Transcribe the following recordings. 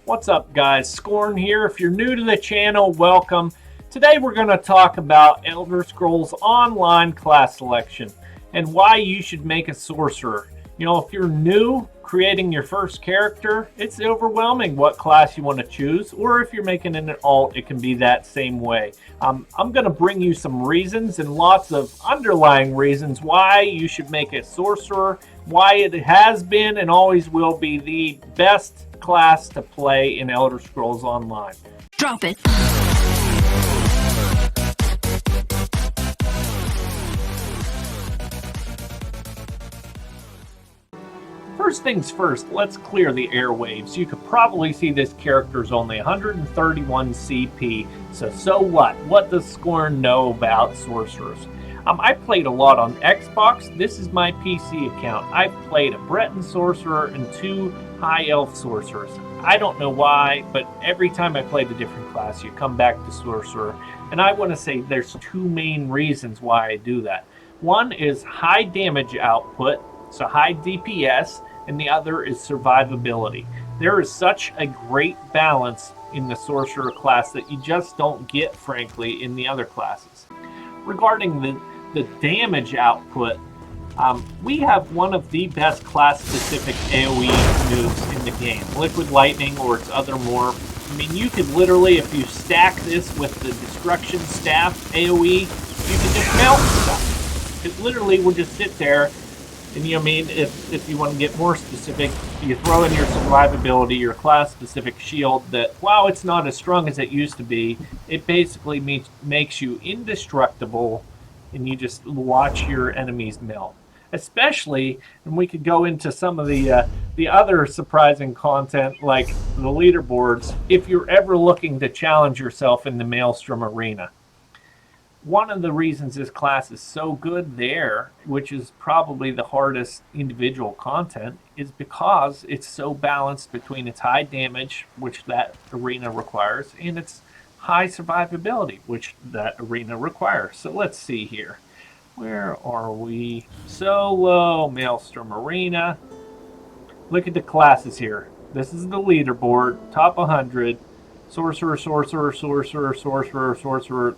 What's up, guys? Scorn here. If you're new to the channel, welcome. Today we're going to talk about Elder Scrolls Online class selection and why you should make a sorcerer. You know, if you're new creating your first character, it's overwhelming what class you want to choose, or if you're making an alt, it can be that same way. I'm going to bring you some reasons and lots of underlying reasons why you should make a sorcerer, why it has been and always will be the best class to play in Elder Scrolls Online. Drop it. First things first, let's clear the airwaves. You could probably see this character's only 131 CP, so what? What does Scorn know about sorcerers? I played a lot on Xbox. This is my PC account. I've played a Breton sorcerer and 2 high elf sorcerers. I don't know why, but every time I played a different class, you come back to sorcerer. And I want to say there's 2 main reasons why I do that. One is high damage output, so high DPS, and the other is survivability. There is such a great balance in the sorcerer class that you just don't get, frankly, in the other classes. Regarding the damage output, we have one of the best class-specific AoE moves in the game. Liquid Lightning or its other morph. I mean, you could literally, if you stack this with the Destruction Staff AoE, you can just melt stuff. It literally will just sit there, and you know, I mean, if you want to get more specific, you throw in your survivability, your class-specific shield that, while it's not as strong as it used to be, it basically makes you indestructible, and you just watch your enemies melt. Especially, and we could go into some of the other surprising content like the leaderboards, if you're ever looking to challenge yourself in the Maelstrom Arena. One of the reasons this class is so good there, which is probably the hardest individual content, is because it's so balanced between its high damage, which that arena requires, and its high survivability, which that arena requires. So let's see here. Where are we? Solo, Maelstrom Arena. Look at the classes here. This is the leaderboard, top 100. Sorcerer, Sorcerer, Sorcerer, Sorcerer, Sorcerer.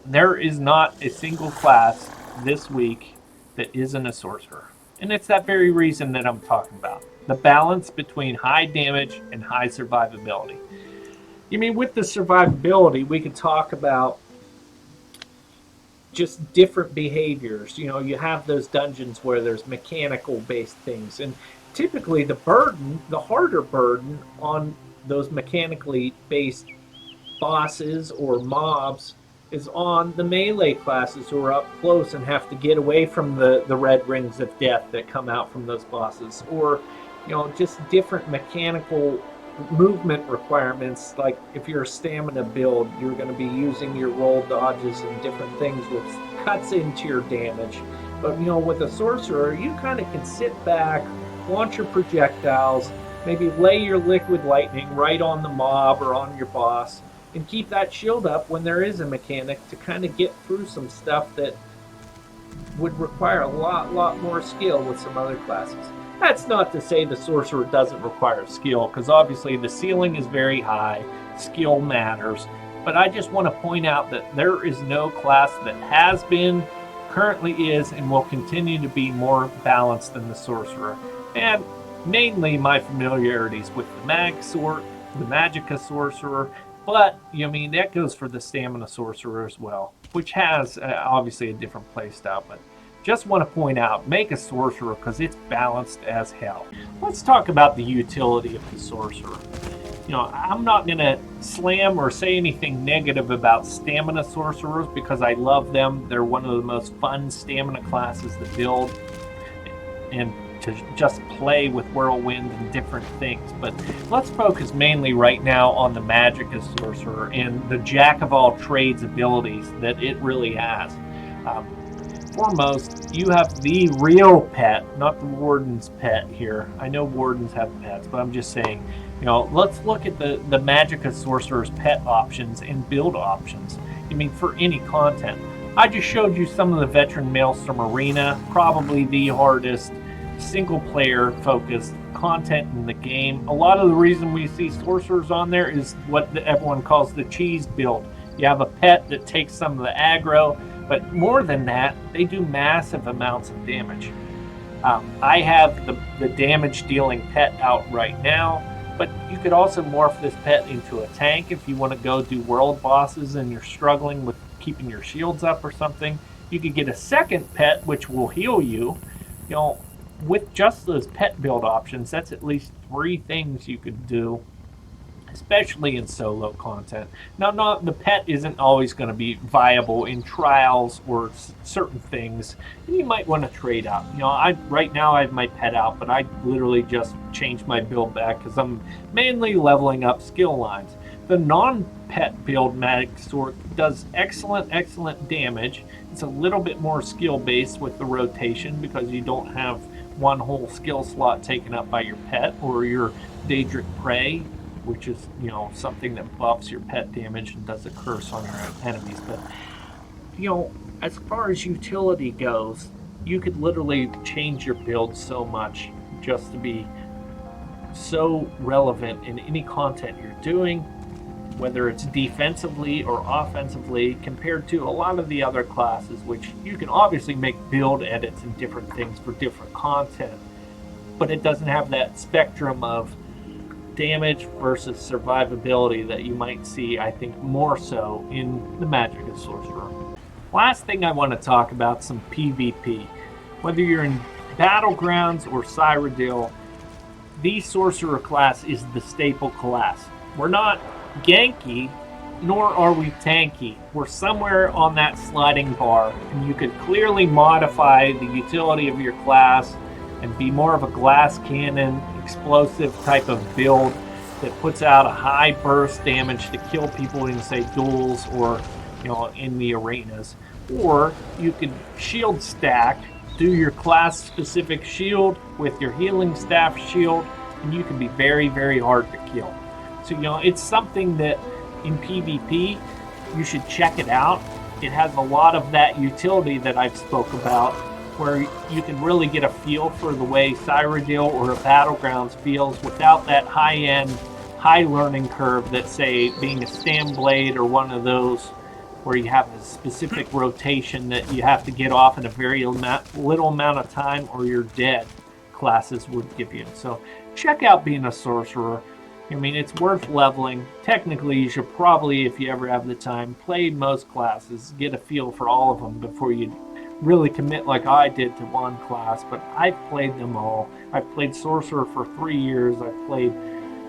There is not a single class this week that isn't a sorcerer. And it's that very reason that I'm talking about. The balance between high damage and high survivability. I mean, with the survivability, we could talk about just different behaviors. You know, you have those dungeons where there's mechanical based things, and typically the harder burden on those mechanically based bosses or mobs is on the melee classes who are up close and have to get away from the red rings of death that come out from those bosses, or you know, just different mechanical movement requirements. Like if you're a stamina build, you're going to be using your roll dodges and different things which cuts into your damage. But you know, with a sorcerer, you kind of can sit back, launch your projectiles, maybe lay your liquid lightning right on the mob or on your boss, and keep that shield up when there is a mechanic to kind of get through some stuff that would require a lot more skill with some other classes. That's not to say the sorcerer doesn't require skill, because obviously the ceiling is very high, skill matters, but I just want to point out that there is no class that has been, currently is, and will continue to be more balanced than the sorcerer. And mainly my familiarities with the Magicka sorcerer, but you know, I mean, that goes for the stamina sorcerer as well, which has obviously a different playstyle, but just want to point out, make a sorcerer because it's balanced as hell. Let's talk about the utility of the sorcerer. You know, I'm not going to slam or say anything negative about stamina sorcerers because I love them. They're one of the most fun stamina classes to build and to just play with whirlwind and different things. But let's focus mainly right now on the Magicka sorcerer and the jack of all trades abilities that it really has. Foremost, you have the real pet, not the warden's pet here. I know wardens have pets, but I'm just saying, you know, let's look at the Magicka sorcerer's pet options and build options. I mean, for any content. I just showed you some of the veteran Maelstrom Arena, probably the hardest single player focused content in the game. A lot of the reason we see sorcerers on there is what everyone calls the cheese build. You have a pet that takes some of the aggro, but more than that, they do massive amounts of damage. I have the damage dealing pet out right now, but you could also morph this pet into a tank if you want to go do world bosses and you're struggling with keeping your shields up or something. You could get a second pet which will heal you. You know, with just those pet build options, that's at least 3 things you could do, especially in solo content. Now, the pet isn't always going to be viable in trials or certain things, and you might want to trade out. You know, right now I have my pet out, but I literally just changed my build back because I'm mainly leveling up skill lines. The non-pet build Magic Sword does excellent damage. It's a little bit more skill based with the rotation because you don't have one whole skill slot taken up by your pet or your Daedric Prey, which is, you know, something that buffs your pet damage and does a curse on your enemies. But, you know, as far as utility goes, you could literally change your build so much just to be so relevant in any content you're doing, whether it's defensively or offensively, compared to a lot of the other classes, which you can obviously make build edits and different things for different content, but it doesn't have that spectrum of damage versus survivability that you might see, I think, more so in the Magic of Sorcerer. Last thing I want to talk about, some PvP. Whether you're in Battlegrounds or Cyrodiil, the Sorcerer class is the staple class. We're not ganky, nor are we tanky. We're somewhere on that sliding bar, and you could clearly modify the utility of your class and be more of a glass cannon, explosive type of build that puts out a high burst damage to kill people in, say, duels or, you know, in the arenas. Or you could shield stack, do your class specific shield with your healing staff shield, and you can be very hard to kill. So, you know, it's something that in PvP you should check it out. It has a lot of that utility that I've spoke about, where you can really get a feel for the way Cyrodiil or a Battlegrounds feels without that high-end, high learning curve that, say, being a Stam Blade or one of those where you have a specific rotation that you have to get off in a very little amount of time or you're dead, classes would give you. So check out being a Sorcerer. I mean, it's worth leveling. Technically, you should probably, if you ever have the time, play most classes, get a feel for all of them before you really commit like I did to one class. But I've played them all. I've played Sorcerer for 3 years. I've played,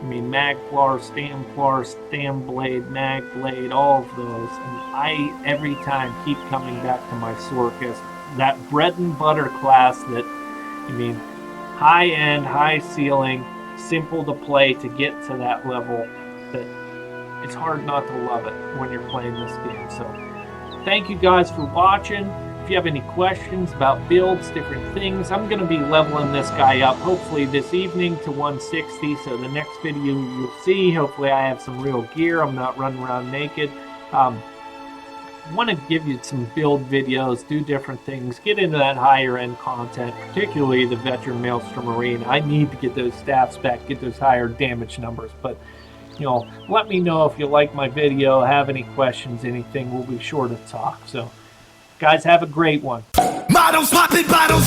Magplar, Stam Blade, Mag Blade, all of those. And I, every time, keep coming back to my Sorcus, that bread and butter class that, high end, high ceiling, simple to play to get to that level, that it's hard not to love it when you're playing this game. So thank you guys for watching. If you have any questions about builds, different things, I'm going to be leveling this guy up hopefully this evening to 160. So the next video you'll see, hopefully I have some real gear. I'm not running around naked. I want to give you some build videos, do different things, get into that higher end content, particularly the Veteran Maelstrom Arena. I need to get those staffs back, get those higher damage numbers. But, let me know if you like my video, have any questions, anything. We'll be sure to talk. So, guys, have a great one. Models popping bottles.